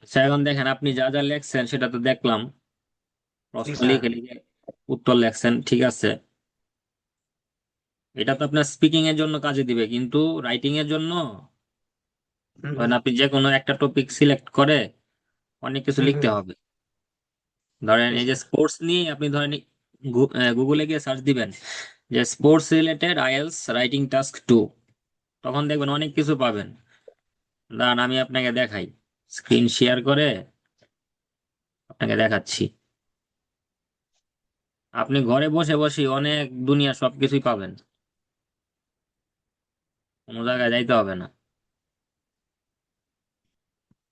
আচ্ছা, এখন দেখেন আপনি যা যা লেখছেন সেটা তো দেখলাম। জি প্রশ্ন স্যার। লিখে লিখে উত্তর লেখছেন, ঠিক আছে। এটা তো আপনার স্পিকিং এর জন্য কাজে দিবে, কিন্তু রাইটিং এর জন্য হুম ধরেন আপনি যে কোনো একটা টপিক সিলেক্ট করে অনেক কিছু হুম লিখতে হুম। হবে। ধরেন জি এই যে স্যার। স্পোর্টস নিয়ে আপনি ধরেন গুগলে গিয়ে সার্চ দিবেন যে sports related IELTS writing task 2, তখন দেখবেন অনেক কিছু পাবেন। দাঁড়ান আমি আপনাকে দেখাই, স্ক্রিন শেয়ার করে আপনাকে দেখাচ্ছি। আপনি ঘরে বসে বসে অনেক দুনিয়া সবকিছুই পাবেন, কোনো জায়গায় যাইতে হবে না।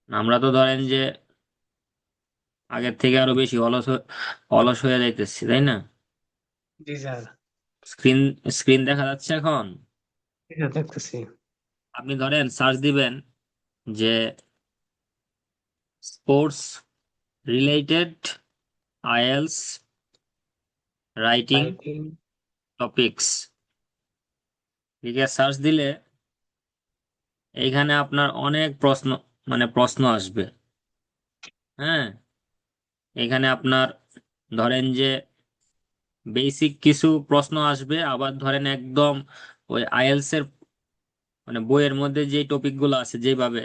আমরা তো ধরেন যে আগের থেকে আরো বেশি অলস হয়ে যাইতেছি, তাই না? জি স্যার। স্ক্রিন স্ক্রিন দেখা যাচ্ছে এখন। এটা দেখতেছি। আপনি ধরেন সার্চ দিবেন যে sports related IELTS writing writing. Topics, লিখে সার্চ দিলে এইখানে আপনার অনেক প্রশ্ন, প্রশ্ন আসবে। হ্যাঁ, এখানে আপনার ধরেন যে বেসিক কিছু প্রশ্ন আসবে, আবার ধরেন একদম ওই আইএলস এর বইয়ের মধ্যে যে টপিক গুলো আছে যেভাবে,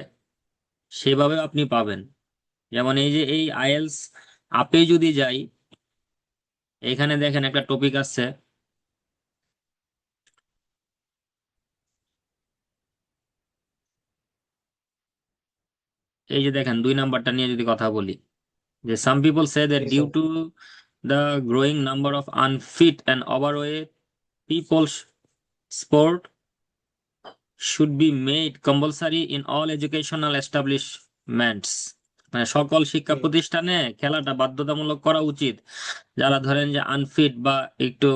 সেভাবে আপনি পাবেন। যেমন এই যে এই আইএলস আপে যদি যাই, এখানে দেখেন একটা টপিক আছে। এই যে দেখেন 2 নাম্বারটা নিয়ে যদি কথা বলি, যে সাম পিপল সে দ্যাট জি due sir. To the growing number of unfit and overweight people, sport should be made compulsory in all educational establishments। সকল শিক্ষা জি প্রতিষ্ঠানে খেলাটা বাধ্যতামূলক করা উচিত, যারা ধরেন যে আনফিট বা একটু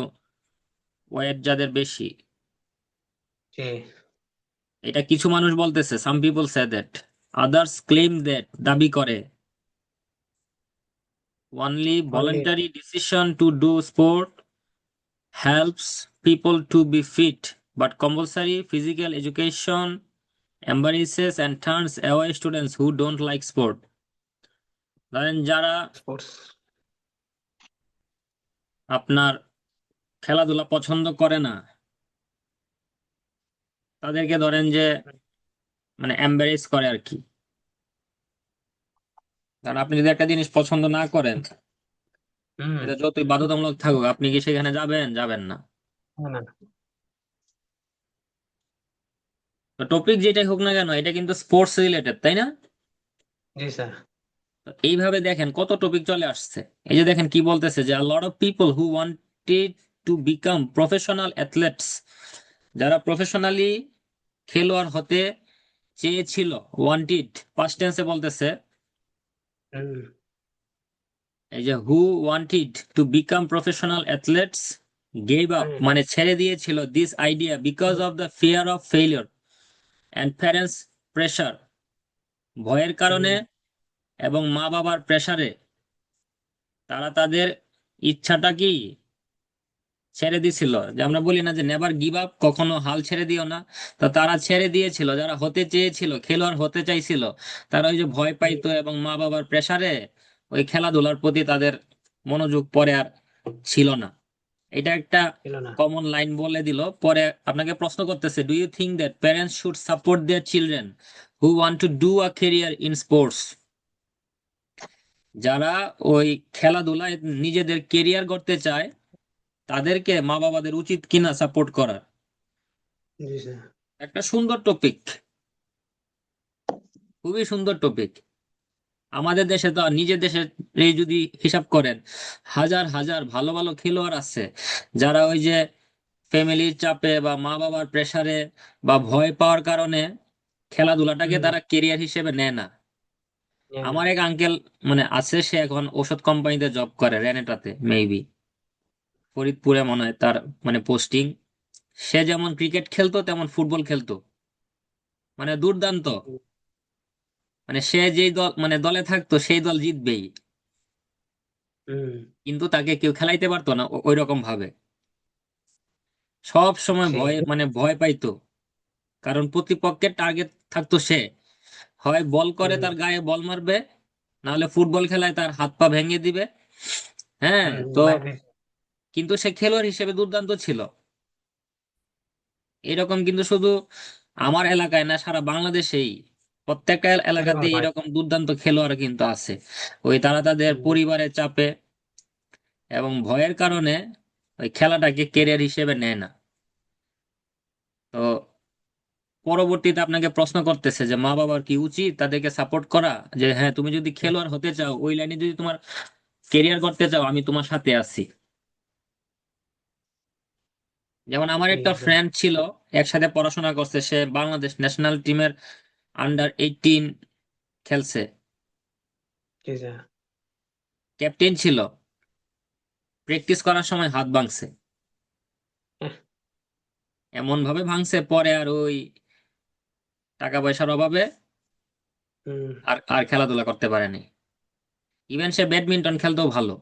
ওয়েট যাদের বেশি। জি। এটা কিছু মানুষ বলতেছে, সাম people say that, others claim that, দাবি করে only only. Voluntary decision to do sport helps people to be fit, but compulsory physical education embarrasses and turns away students who don't like sport। ধরেন যারা sports. আপনার খেলাধুলা পছন্দ করে না, তাদেরকে ধরেন যে এম্বারেস করে আর কি। কারণ আপনি যদি একটা জিনিস পছন্দ না করেন, হুম। এটা যতই বাধ্যতামূলক থাকুক, আপনি কি সেখানে যাবেন? যাবেন না। না না। তো টপিক যেটাই হোক না কেন, এটা কিন্তু স্পোর্টস রিলেটেড, তাই না? জি স্যার। তো এইভাবে দেখেন কত টপিক চলে আসছে। এই যে দেখেন কি বলতেছে, যে lot of people who wanted to become professional athlete's, যারা প্রফেশনালি খেলোয়াড় হতে চেয়েছিল, ওয়ান্টেড পাস্ট টেন্সে বলতেছে। হুম এই যে who wanted to become professional athletes gave up, হুম ছেড়ে দিয়েছিল this idea because of the fear of failure and parents pressure, ভয়ের কারণে হুম। এবং মা বাবার প্রেসারে তারা তাদের ইচ্ছাটা কি ছেড়ে দিছিল। যে আমরা বলি না যে নেভার গিভ আপ, কখনো হাল ছেড়ে দিও না। তো তারা ছেড়ে দিয়েছিল, যারা হতে চেয়েছিল, খেলোয়াড় হতে চাইছিল, তারা ওই যে ভয় হুম। পাইতো এবং মা বাবার প্রেসারে ওই খেলাধুলার প্রতি তাদের মনোযোগ পরে আর ছিল না। এটা একটা ছিল না। কমন লাইন বলে দিল। পরে আপনাকে প্রশ্ন করতেছে, do you think that parents should support their children who want to do a career in sports, যারা ওই খেলাধুলায় নিজেদের কেরিয়ার করতে চায়, তাদেরকে মা বাবাদের উচিত কিনা সাপোর্ট করার? জি স্যার। একটা সুন্দর টপিক, খুবই সুন্দর টপিক। আমাদের দেশে তো, আর নিজের দেশে এই যদি হিসাব করেন, হাজার হাজার ভালো ভালো খেলোয়াড় আছে, যারা ওই যে ফ্যামিলির চাপে বা মা বাবার প্রেসারে বা ভয় পাওয়ার কারণে খেলাধুলাটাকে হুম। তারা কেরিয়ার হিসেবে নেয় না। জানি না। আমার এক আঙ্কেল আছে, সে এখন ওষুধ কোম্পানিতে জব করে, রেনেটাতে মেবি, ফরিদপুরে মনে হয় তার পোস্টিং। সে যেমন ক্রিকেট খেলতো তেমন ফুটবল খেলতো, দুর্দান্ত। হুম সে যেই দল দলে থাকতো সেই দল জিতবেই, হুম। কিন্তু তাকে কেউ খেলাইতে পারতো না ওই রকম ভাবে। সব সময় সেই। ভয় ভয় পাইতো, কারণ প্রতিপক্ষের টার্গেট থাকতো সে, হয় বল করে হুম তার গায়ে বল মারবে, নাহলে ফুটবল খেলায় তার হাত পা ভেঙে দিবে। হ্যাঁ, তো By this. কিন্তু সে খেলোয়াড় হিসেবে দুর্দান্ত ছিল। এরকম কিন্তু শুধু আমার এলাকায় না, সারা বাংলাদেশেই প্রত্যেকটা এলাকাতে এরকম হয়। এরকম দুর্দান্ত খেলোয়াড় কিন্তু আছে। ওই তারা তাদের হুম, পরিবারের চাপে এবং ভয়ের কারণে ওই খেলাটাকে কেরিয়ার হিসেবে নেয় না। তো পরবর্তীতে আপনাকে প্রশ্ন করতেছে যে মা বাবার কি উচিত তাদেরকে সাপোর্ট করা, যে হ্যাঁ তুমি যদি খেলোয়াড় হতে চাও, ওই লাইনে যদি তোমার কেরিয়ার করতে চাও, আমি তোমার সাথে আছি। যেমন আমার জি একটা স্যার। ফ্রেন্ড ছিল, একসাথে পড়াশোনা করছে, সে বাংলাদেশ ন্যাশনাল টিমের আন্ডার 18 খেলছে, জি স্যার। ক্যাপ্টেন ছিল। প্র্যাকটিস করার সময় হাত ভাঙছে, এমন ভাবে ভাঙছে, পরে আর ওই টাকা পয়সার অভাবে হুম, আর আর খেলাধুলা করতে পারেনি। ইভেন সে ব্যাডমিন্টন খেলতেও ভালো।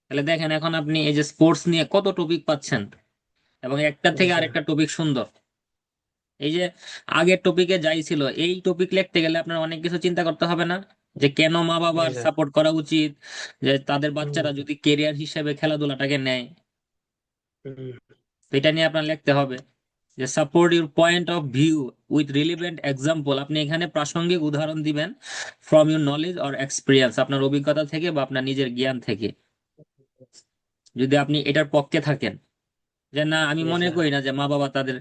তাহলে দেখেন এখন আপনি এই যে স্পোর্টস নিয়ে কত টপিক পাচ্ছেন, এবং একটা জি থেকে স্যার। আরেকটা টপিক সুন্দর। এই যে আগের টপিকে যাই ছিল, এই টপিক লিখতে গেলে আপনার অনেক কিছু চিন্তা করতে হবে না, যে কেন মা জি বাবার স্যার। সাপোর্ট করা উচিত, যে তাদের হুম, বাচ্চারা যদি কেরিয়ার হিসেবে খেলাধুলাটাকে নেয়, হুম, তো এটা নিয়ে আপনার লিখতে হবে। যে support your point of view with relevant example, আপনি এখানে প্রাসঙ্গিক উদাহরণ দিবেন, from your knowledge or experience, আপনার অভিজ্ঞতা থেকে বা আপনার নিজের জ্ঞান থেকে। যদি আপনি এটার পক্ষে থাকেন, যে না আমি জি মনে স্যার। করি না যে মা বাবা তাদের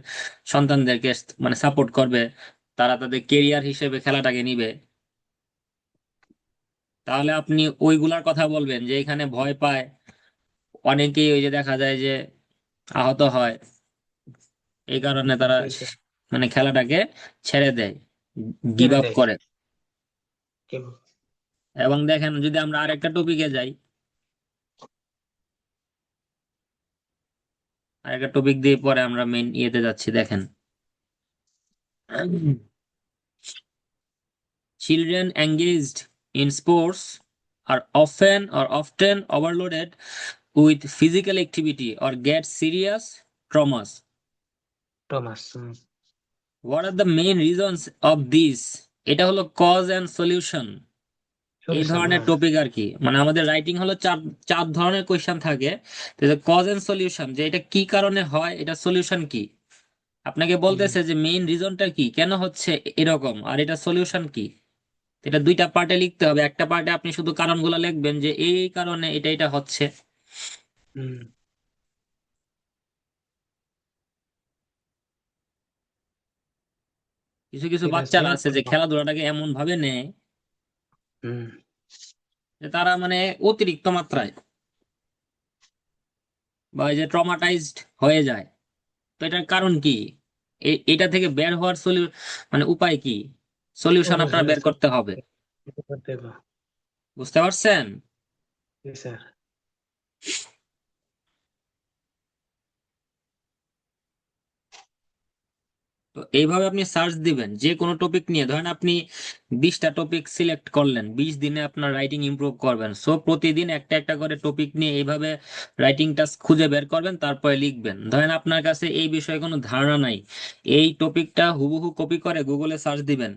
সন্তানদেরকে মানে সাপোর্ট করবে, তারা তাদের কেরিয়ার হিসেবে খেলাটাকে নিবে, তাহলে আপনি ওইগুলার কথা বলবেন যে এখানে ভয় পায়, অনেকেই ওই যে দেখা যায় যে আহত হয়, এই কারণে তারা জি স্যার। মানে খেলাটাকে ছেড়ে দেয়, গিভ ছেড়ে আপ দেয়। করে। কেউ। এবং দেখেন যদি আমরা আরেকটা টপিকে যাই, আরেকটা টপিক দিয়ে পরে আমরা মেইন ইয়েতে যাচ্ছি, দেখেন children engaged in sports are often overloaded with physical activity or get serious traumas. Thomas. What are the main reasons of this? এটা হলো কজ এন্ড সলিউশন, এই সলিউশন। ধরনের হ্যাঁ। টপিক আর কি। মানে আমাদের রাইটিং হলো চার চার ধরনের কোয়েশ্চেন থাকে। কজ এন্ড সলিউশন, যে এটা কি কারণে হয়, এটা সলিউশন কি, আপনাকে হুম, বলতেছে যে মেইন রিজনটা কি, কেন হচ্ছে এরকম, আর এটা সলিউশন কি। এটা দুইটা পার্টে লিখতে হবে, একটা পার্টে আপনি শুধু কারণগুলো লিখবেন যে এই এই কারণে এটা এটা হচ্ছে। হুম। কিছু কিছু ঠিক আছে। বাচ্চারা আছে যে খেলাধুলাটাকে এমন ভাবে নেয় হুম। যে তারা মানে অতিরিক্ত মাত্রায় বা এই যে ট্রমাটাইজড হয়ে যায়। তো এটার কারণ কি, এটা থেকে বের হওয়ার মানে উপায় কি, সলিউশন আপনার অবশ্যই বের করতে হবে। করতে হবে। বুঝতে পারছেন? জি স্যার। তো এইভাবে আপনি সার্চ দিবেন যে কোনো টপিক নিয়ে, ধরেন আপনি 20টা টপিক সিলেক্ট করলেন, 20 দিনে আপনার রাইটিং ইমপ্রুভ করবেন, সো প্রতিদিন একটা একটা করে টপিক নিয়ে এইভাবে রাইটিংটা খুঁজে বের করবেন, তারপরে লিখবেন। ধরেন আপনার কাছে এই বিষয়ে কোনো ধারণা নাই, এই টপিকটা হুবহু কপি করে গুগলে সার্চ দিবেন,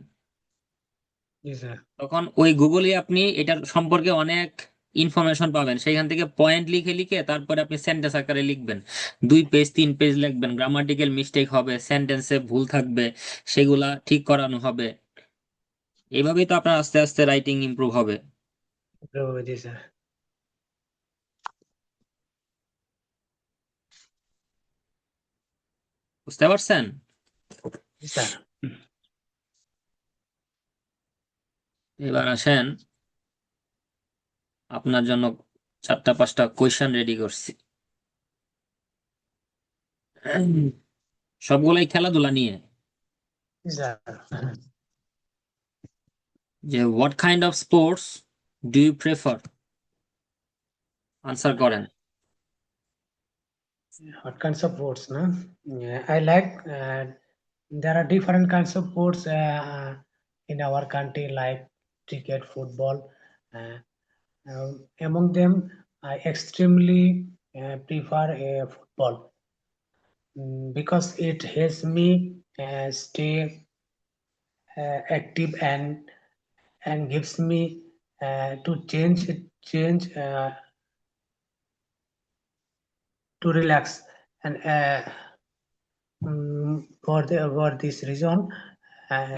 জি স্যার। তখন ওই গুগলে আপনি এটার সম্পর্কে অনেক ইনফরমেশন পাবেন, সেখান থেকে পয়েন্ট লিখে লিখে তারপরে আপনি সেন্টেন্স আকারে লিখবেন, 2 পেজ 3 পেজ লিখবেন, গ্রামাটিক্যাল মিস্টেক হবে, সেন্টেন্সে ভুল থাকবে, সেগুলা ঠিক করানো হবে। এইভাবেই তো আপনার আস্তে আস্তে রাইটিং ইমপ্রুভ হবে। জি স্যার। বুঝতে পারছেন? জি স্যার। এবার আসেন, আপনার জন্য 4টা 5টা কোয়েশ্চেন রেডি করছি, সবগুলাই খেলাধুলা নিয়ে। জি স্যার। যে what kind of sports do you prefer, answer করেন। What kinds of sports, no? Yeah, I like. There are different kinds of sports in our country, like cricket, football. Uh, Among them, I extremely prefer football because it helps me stay active and and gives me to change to relax and for this reason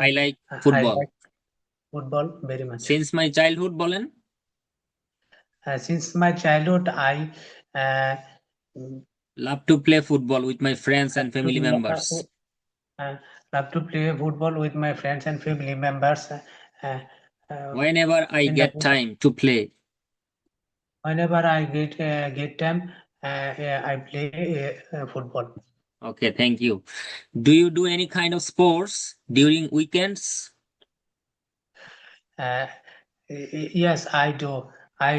I like I football. like football very much. Since my childhood বলেন? Since my childhood, I uh, Love to play football with my friends and to, family members. love to play football with my friends and family members. Uh, uh, Whenever I in the get time to play. whenever I get time, I play football. Okay, thank you. Do you do any kind of sports during weekends? Uh, yes, I do. I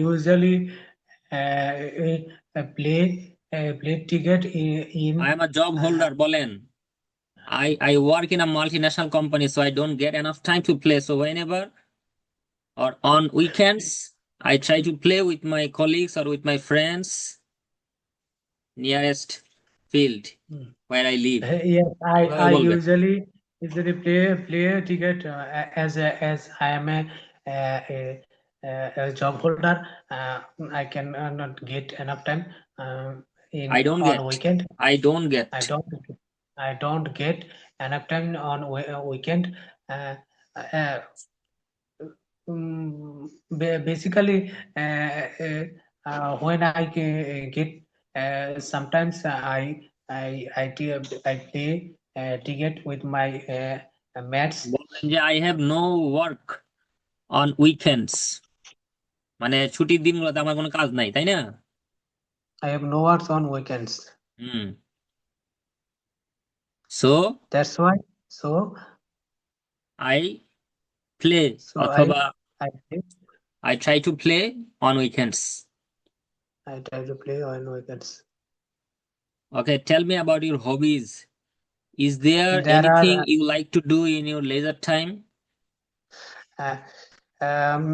usually play ticket I am a job uh, holder, বলেন. I work in a multinational company, so I don't get enough time to play. So whenever or on weekends, I try to play with my colleagues or with my friends nearest field where I live. Yes, এভাবে I বলবেন। usually play ticket as I am a job holder. Uh, I can not get enough time in I don't on get. weekend. I don't I get. don't I don't get enough time on weekend. Uh, uh, Basically, when I get sometimes I play ticket with my mates. বলবেন যে I have no work on weekends. মানে ছুটির দিনগুলোতে আমার কোনো কাজ নাই, তাই না? I have no works on weekends. Hmm. So That's why. So I play so অথবা I play, I try to play on weekends. I try to play on weekends. Okay, tell me about your hobbies. Is there There anything are you like to do in your leisure time? uh, um,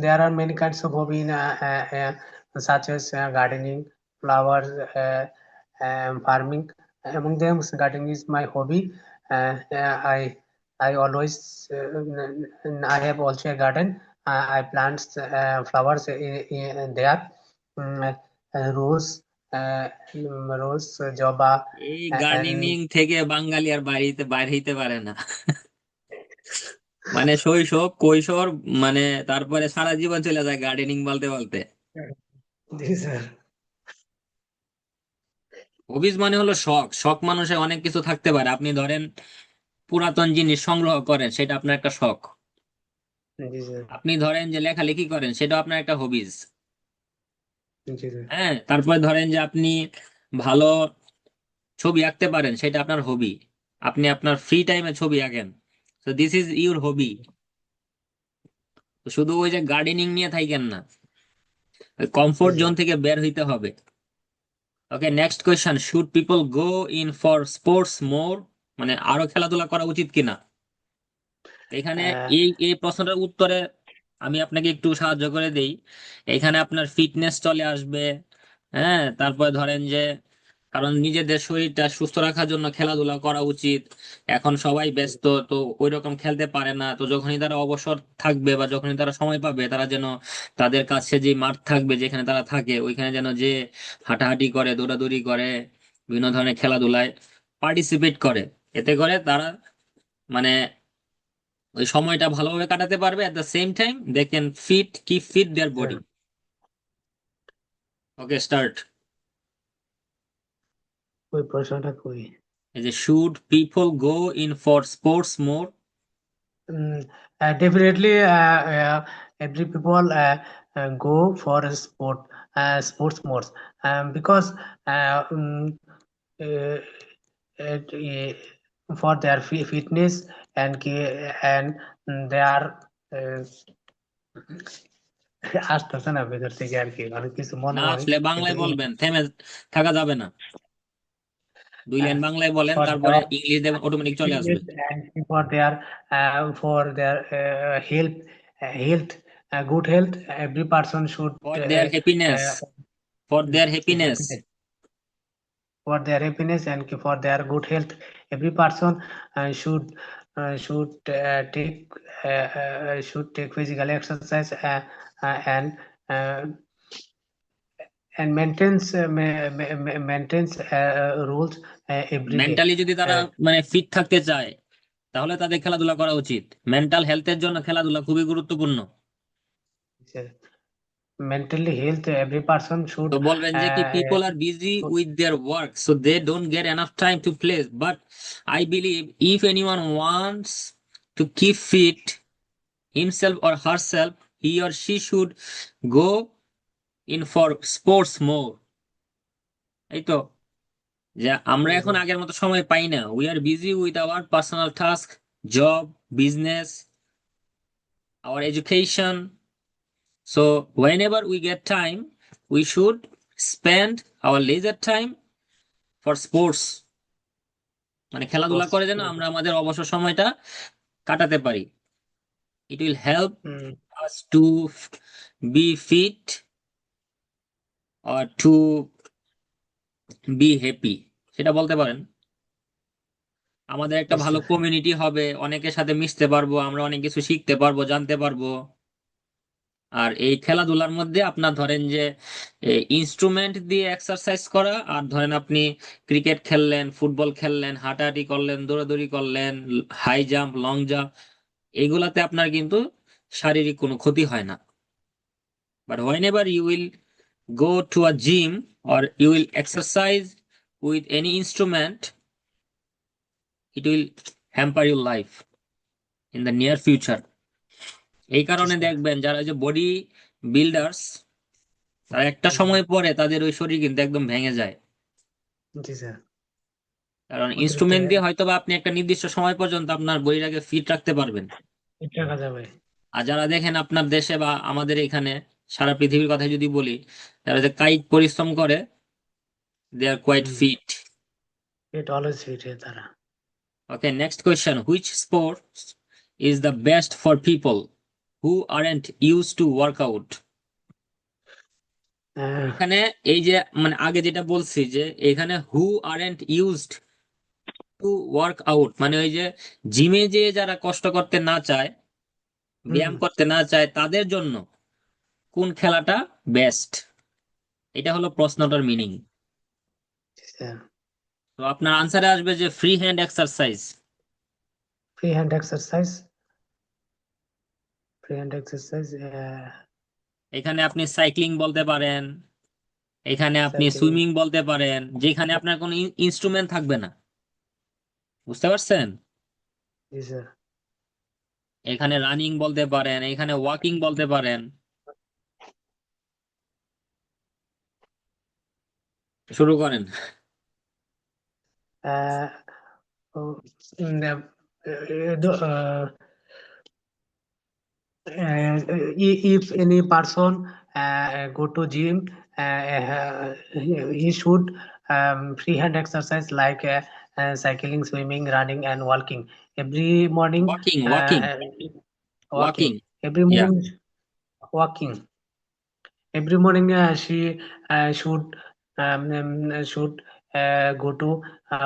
there are many kinds of hobby in, such as gardening, flowers, farming. Among them, gardening is my hobby. I always I have also a garden. I plant flowers in there. Rose, jaba, এই and gardening থেকে বাঙালি আর বাড়িতে বাইরে হইতে পারে না। মানে শৈশব কৈশোর মানে তারপরে সারা জীবন চলে যায় গার্ডেনিং বলতে বলতে। these are হবিজ মানে হলো শখ। শখ মানুষের অনেক কিছু থাকতে পারে। আপনি ধরেন পুরাতন জিনিস সংগ্রহ করেন, সেটা আপনার একটা শখ। these are আপনি ধরেন যে লেখালেখি করেন, সেটাও আপনার একটা হবিজ। these are হ্যাঁ, তারপরে ধরেন যে আপনি ভালো ছবি আঁকতে পারেন, সেটা আপনার হবি। আপনি আপনার ফ্রি টাইমে ছবি আঁকেন, তো দিস ইজ ইউর হবি। শুধু ওই যে গার্ডেনিং নিয়ে থাকেন না, কমফোর্ট these জোন are থেকে বের হইতে হবে। Okay, next question, should people go in for sports more? মানে আরো খেলাধুলা করা উচিত কিনা? এখানে uh, এই প্রশ্নটার উত্তরে আমি আপনাকে একটু সাহায্য করে দেই। এখানে আপনার ফিটনেস চলে আসবে। হ্যাঁ, তারপরে ধরেন যে কারণ নিজেদের শরীরটা সুস্থ রাখার জন্য খেলাধুলা করা উচিত। এখন সবাই ব্যস্ত, তো ওই রকম খেলতে পারে না। তো যখনই তারা অবসর থাকবে বা যখনই তারা সময় পাবে, তারা যেন তাদের কাছে যে মাঠ থাকবে যেখানে তারা থাকে, ওইখানে যেন যে হাঁটাহাঁটি করে, দৌড়াদৌড়ি করে, বিভিন্ন ধরনের খেলাধুলায় পার্টিসিপেট করে। এতে করে তারা মানে ওই সময়টা ভালোভাবে কাটাতে পারবে। At the same time they can keep fit their body. Okay, start. ওই প্রশ্নটা কই এই যে should people go in for sports more? definitely every people go for a sports modes because uh, for their fitness and they are uh, আসতেছে না ভেতর থেকে আর কি অনেক কিছু মনে না হয় আসলে কিন্তু বাংলায় বলবেন, থেমে থাকা যাবে না। দুই লাইন বাংলায় বলেন, for তারপরে their ইংলিশ দেবেন, অটোমেটিক চলে আসবে। fitness and for their good health every person should for their happiness, uh, for their happiness. happiness for their happiness and for their good health every person should should take physical exercise and uh, maintains rules every day. Mentally যদি তারা Uh, মানে fit থাকতে চায় তাহলে তাদের খেলাধুলা করা উচিত। মেন্টাল হেলথের জন্য খেলাধুলা খুবই গুরুত্বপূর্ণ। Mentally health, every person তো should বলবেন যে কি people are busy with their work so they don't get enough time to play, but I believe if anyone wants to keep fit himself or herself, he or she should go in for sports more। এই তো, যে আমরা এখন আগের মতো সময় পাই না, we are busy with our personal task, job, business, hour education. So whenever we get time we should spend our leisure time for sports, মানে খেলাধুলা করে যেন আমরা আমাদের অবসর সময়টা কাটাতে পারি। It will help us to be fit or to be happy, সেটা বলতে পারেন। আমাদের একটা yes, ভালো কমিউনিটি হবে, অনেকের সাথে মিশতে পারবো, আমরা অনেক কিছু শিখতে পারবো, জানতে পারবো। আর এই খেলাধুলার মধ্যে আপনার ধরেন যে ইনস্ট্রুমেন্ট দিয়ে এক্সারসাইজ করা, আর ধরেন আপনি ক্রিকেট খেললেন, ফুটবল খেললেন, হাঁটাহাঁটি করলেন, দৌড়াদৌড়ি করলেন, হাই জাম্প, লং জাম্প, এগুলাতে আপনার কিন্তু শারীরিক কোনো ক্ষতি হয় না। But whenever you will go to a gym or you will exercise with any instrument, it will hamper your life in the near future। এই কারণে দেখবেন যারা যে বডি বিল্ডার্স, তারা একটা সময় পরে তাদের ওই শরীর কিন্তু একদম ভেঙে যায়। জি স্যার, কারণ অতিরিক্ত ইনস্ট্রুমেন্ট দিয়ে হয়তো বা আপনি একটা নির্দিষ্ট সময় পর্যন্ত আপনার বডিটাকে ফিট রাখতে পারবেন। ঠিক রাখা যাবে। আর যারা দেখেন আপনার দেশে বা আমাদের এখানে, সারা পৃথিবীর কথা যদি বলি, যারা যে কায়িক পরিশ্রম করে, they are quite fit. It always fit তারা। Okay, next question. Which sport is the best for people who aren't used to work out? এখানে এই যে মানে আগে যেটা বলছি যে এখানে who aren't used to work out, মানে ওই যে জিমে যে যারা কষ্ট করতে না চায়, ব্যায়াম করতে না চায়, তাদের জন্য কোন খেলাটা বেস্ট, এটা হলো প্রশ্নটার মিনিং। তো আপনার আনসারে আসবে যে free hand exercise. Free hand exercise, free hand exercise, এখানে আপনি সাইক্লিং বলতে পারেন, এখানে আপনি সাইক্লিং। সুইমিং বলতে পারেন, যেখানে আপনার কোনো ইনস্ট্রুমেন্ট থাকবে না। বুঝতে পারছেন? জি স্যার। এখানে রানিং বলতে পারেন, এখানে ওয়াকিং বলতে পারেন। শুরু করেন। If any person go to gym, he should free hand exercise like cycling, swimming, running, and walking every morning. Walking, walking, walking, Walking every yeah. morning. Walking every morning. She should go to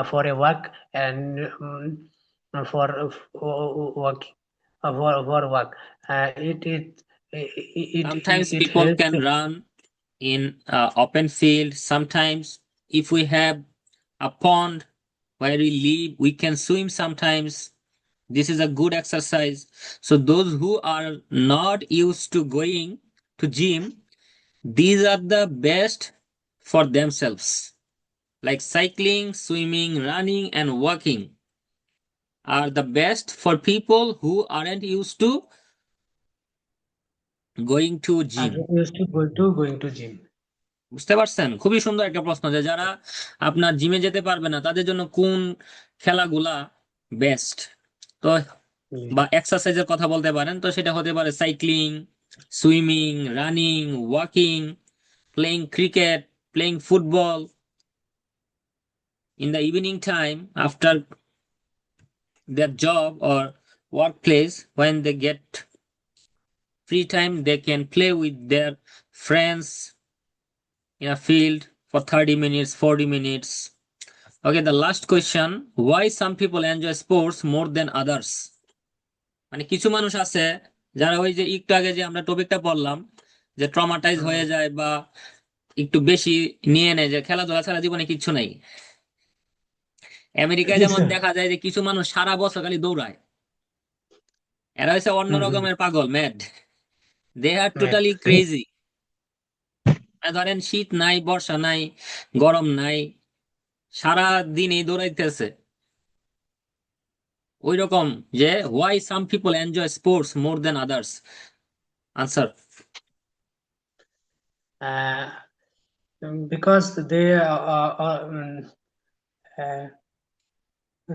for a walk and for walking for walk. Sometimes It people helps. can run in open field. Sometimes, if we have a pond where we live, we can swim sometimes. This is a good exercise. So those who are not used to going to gym, these are the best for themselves. Like cycling, swimming, running, and walking are the best for people who aren't used to going to Are gym। used to going to gym. বুঝতে পারছেন? খুবই সুন্দর একটা প্রশ্ন, যে যারা আপনার জিমে যেতে পারবে না তাদের জন্য কোন খেলাগুলা বেস্ট। তো বা এক্সারসাইজের কথা বলতে পারেন, তো সেটা হতে পারে cycling, swimming, running, walking, playing cricket, playing football. In the evening time after their job or workplace, when they get free time, they can play with their friends in a field for 30 minutes, 40 minutes, Okay, the last question. Why some people enjoy sports more than others? মানে কিছু মানুষ আছে যারা ওই যে একটু আগে যে আমরা টপিকটা পড়লাম, যে ট্রমাটাইজ হয়ে যায় বা একটু বেশি নিয়ে নেয় যে খেলাধুলা ছাড়া জীবনে কিচ্ছু নাই। আমেরিকায় যেমন দেখা যায় যে কিছু মানুষ সারা বছর খালি দৌড়ায়, এরা হচ্ছে অন্য রকমের পাগল, ম্যাড। দে আর টোটালি ক্রেজি। ধরেন শীত নাই, বর্ষা নাই, গরম নাই, সারা দিনই দৌড়াইতেছে। ওই রকম যে why some people enjoy sports more than others. Answer. Uh, because uh,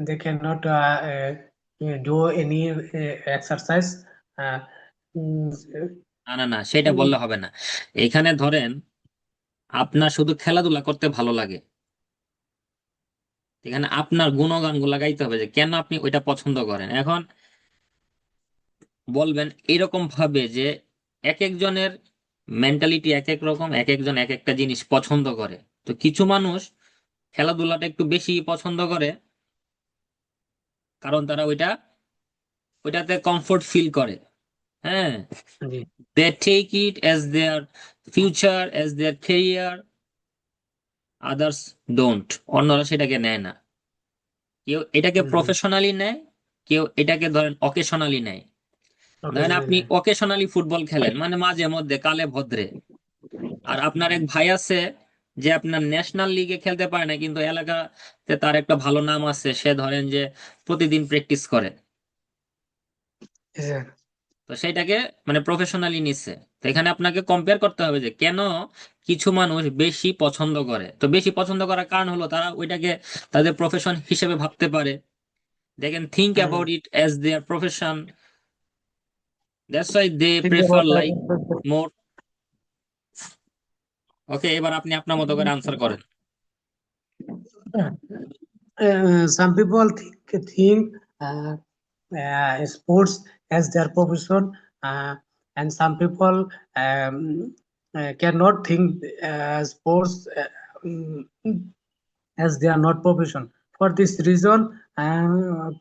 they cannot do any exercise. Uh, mm, না না না, সেটা বললে হবে না। এখানে ধরেন আপনার শুধু খেলাধুলা করতে ভালো লাগে, এখানে আপনার গুণগান গুলা গাইতে হবে যে কেন আপনি ওইটা পছন্দ করেন। এখন বলবেন এরকম ভাবে যে এক একজনের মেন্টালিটি এক এক রকম, এক একজন এক একটা জিনিস পছন্দ করে। তো কিছু মানুষ খেলাধুলাটা একটু বেশি পছন্দ করে কারণ তারা ওইটাতে কমফোর্ট ফিল করে। হ্যাঁ, জি, they take it as their future, as their career. Others don't, অন্যরা সেটাকে নেয় না। কেউ এটাকে প্রফেশনালি নেয়, কেউ এটাকে ধরেন অকেশনালি নেয়। ধরেন আপনি occasionally. অকেশনালি ফুটবল খেলেন, মানে মাঝে মধ্যে কালে ভদ্রে। আর আপনার এক ভাই আছে যে আপনার ন্যাশনাল লিগে খেলতে পারে না, কিন্তু এলাকাতে তার একটা ভালো নাম আছে, সে ধরেন যে প্রতিদিন প্র্যাকটিস করে। Yeah. তো সেটাকে মানে প্রফেশনালি নিচ্ছে। তো এখানে আপনাকে কম্পেয়ার করতে হবে যে কেন কিছু মানুষ বেশি পছন্দ করে। তো বেশি পছন্দ করার কারণ হলো তারা ওইটাকে তাদের প্রফেশন হিসেবে ভাবতে পারে। They can think about it as their profession, that's why they Think prefer about like more. Okay, এবার আপনি আপনার মতো করে আনসার করেন। some people think sports as their profession, and some people cannot think sports as they are not profession. For this reason,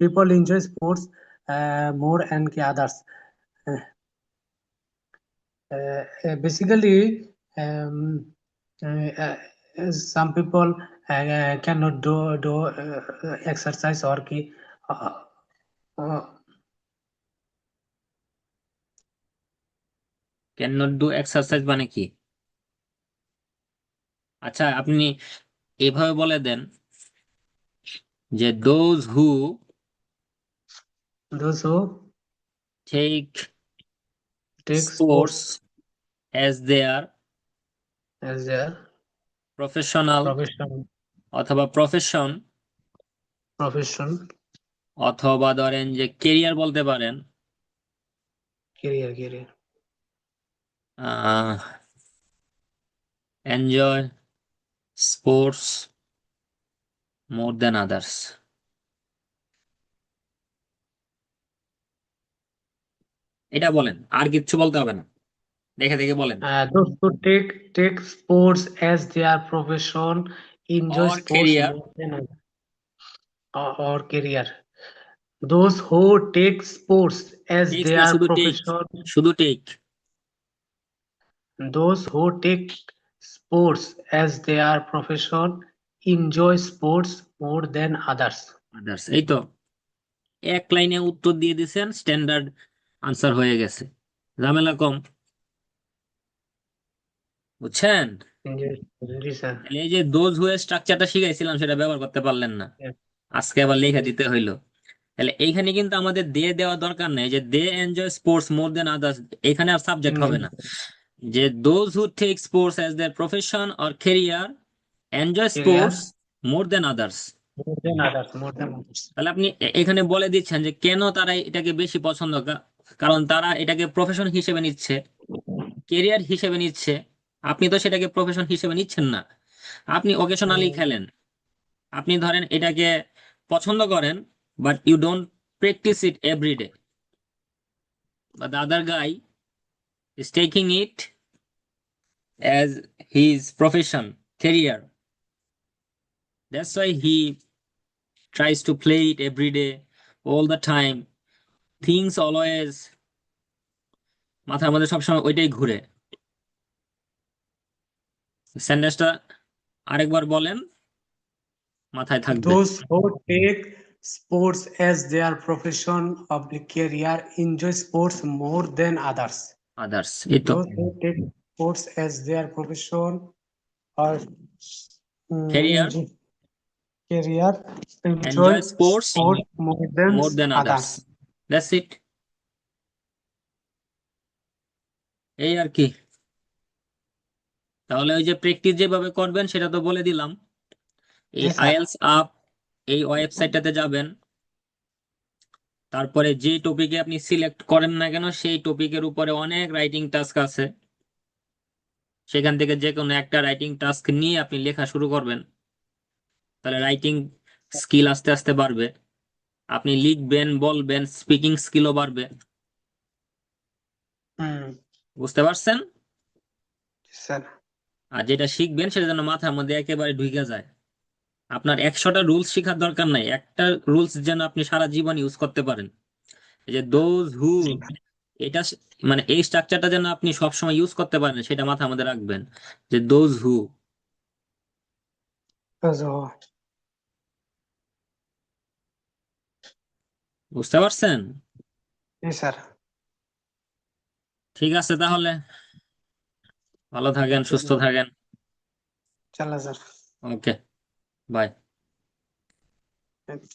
people enjoy sports more than others. Uh, Basically, some people cannot do exercise or uh, uh, can not do exercise মানে কি? আচ্ছা, আপনি এভাবে বলে দেন যে those who those who take take sports sports as their as their professional profession, অথবা profession, profession, অথবা ধরেন যে কেরিয়ার বলতে পারেন, career. Enjoy sports more than others. এটা বলেন, আর কিচ্ছু বলতে হবে না, দেখে দেখে বলেন। Those who take sports as their profession enjoy or sports career, more than others. Or career. Those who take sports as takes না, their শুধু টেক, profession, শুধু take. those who take sports as their profession enjoy sports more than others. Others, এই তো এক লাইনে উত্তর দিয়ে দিছেন, স্ট্যান্ডার্ড আনসার হয়ে গেছে, ঝামেলা কম। বুঝছেন? জি স্যার। তাহলে এই যে দোজ হু এর স্ট্রাকচারটা শিখাইছিলাম সেটা ব্যবহার করতে পারলেন না, আজকে আবার লেখা দিতে হইলো। তাহলে এইখানে কিন্তু আমাদের দে দেওয়া দরকার নেই, যে they enjoy sports more than others, এখানে আর সাবজেক্ট হবে না। যে those who take sports as their profession or career enjoy sports Career more than others. more than others, more than others. তাহলে আপনি এখানে বলে দিচ্ছেন যে কেন তারা এটাকে বেশি পছন্দ কারণ তারা এটাকে প্রফেশন হিসেবে নিচ্ছে, কেরিয়ার হিসেবে নিচ্ছে। আপনি তো সেটাকে প্রফেশন হিসেবে নিচ্ছেন না, আপনি অকেশনালি Mm, খেলেন। আপনি ধরেন এটাকে পছন্দ করেন, but you don't practice it every day. But the other guy is taking it as his profession, career. That's why he tries to play it every day, all the time. Things always মাথার মধ্যে সবসময় ওইটাই ঘুরে। সেন্টেন্সটা আরেকবার বলেন, মাথায় থাকবে। Those who take sports as their profession of the career enjoy sports more than others. Others, এই তো। Those who take sports as their profession or career, career enjoy enjoy sports sport more than more than others. others. That's it, এই আর কি। তাহলে ওই যে practice যেভাবে করবেন সেটা তো বলে দিলাম। এই Yes, sir. আইএলস আপ, এই ওয়েবসাইটটাতে যাবেন, তারপরে যে টপিকে আপনি সিলেক্ট করেন না কেন সেই টপিকের উপরে অনেক রাইটিং টাস্ক আছে, সেখান থেকে যে কোনো একটা রাইটিং টাস্ক নিয়ে আপনি লেখা শুরু করবেন, তাহলে রাইটিং স্কিল আস্তে আস্তে বাড়বে। আপনি লিখবেন, বলবেন, স্পিকিং স্কিলও বাড়বে। Hmm. বুঝতে পারছেন? Yes, sir. আর যেটা শিখবেন সেটা যেন মাথার মধ্যে একেবারে ঢুকে যায়। আপনার 100টা রুলস শেখার দরকার নাই, একটা রুলস যেন আপনি সারা জীবন ইউজ করতে পারেন। এই যে দোজ হু, এটা মানে এই স্ট্রাকচারটা যেন আপনি সবসময় ইউজ করতে পারেন, সেটা মাথার মধ্যে রাখবেন, যে দোজ হু। So, বুঝতে পারছেন? yes, sir. ঠিক আছে তাহলে, ভালো থাকেন, সুস্থ থাকেন। Chala, sir. Okay, bye. Yes.